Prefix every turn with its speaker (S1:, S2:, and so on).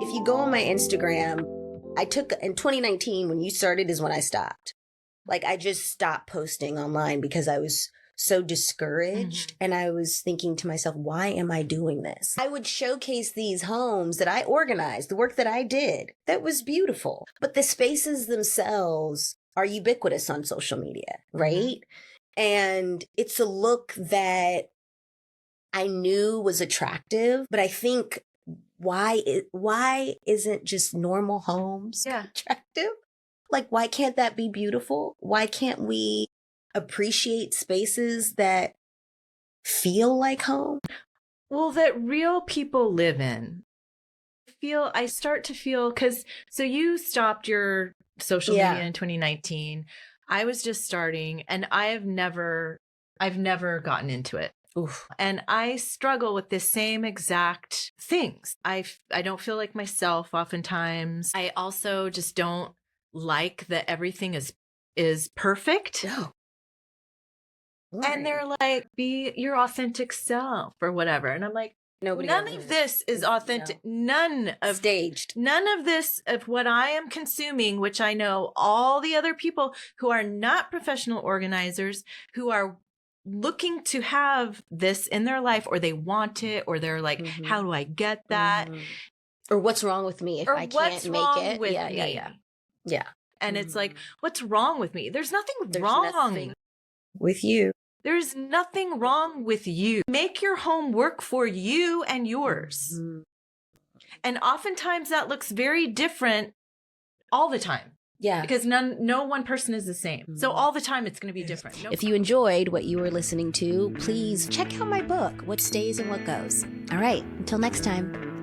S1: If you go on my Instagram, I took in 2019 when you started is when I stopped. Like I just stopped posting online because I was so discouraged. And I was thinking to myself, why am I doing this? I would showcase these homes that I organized, the work that I did. That was beautiful. But the spaces themselves are ubiquitous on social media, right? And it's a look that I knew was attractive, but I think why isn't just normal homes attractive? Like, why can't that be beautiful? Why can't we appreciate spaces that feel like home?
S2: Well, that real people live in. I start to feel, so you stopped your social media in 2019. I was just starting and I've never gotten into it.
S1: Oof.
S2: And I struggle with the same exact things. I don't feel like myself oftentimes. I also just don't like that everything is perfect.
S1: No.
S2: And they're like, be your authentic self or whatever. And I'm like, none of this is authentic. No.
S1: Staged.
S2: None of this of what I am consuming, which I know all the other people who are not professional organizers, who are looking to have this in their life, or they want it, or they're like, how do I get that?
S1: Or what's wrong with me if I can't make it?
S2: With
S1: Yeah.
S2: And it's like, what's wrong with me? There's nothing
S1: Nothing with you.
S2: There's nothing wrong with you. Make your home work for you and yours. And oftentimes that looks very different all the time.
S1: Yeah.
S2: Because no one person is the same. So all the time it's going to be different.
S1: If you enjoyed what you were listening to, please check out my book, What Stays and What Goes. All right. Until next time.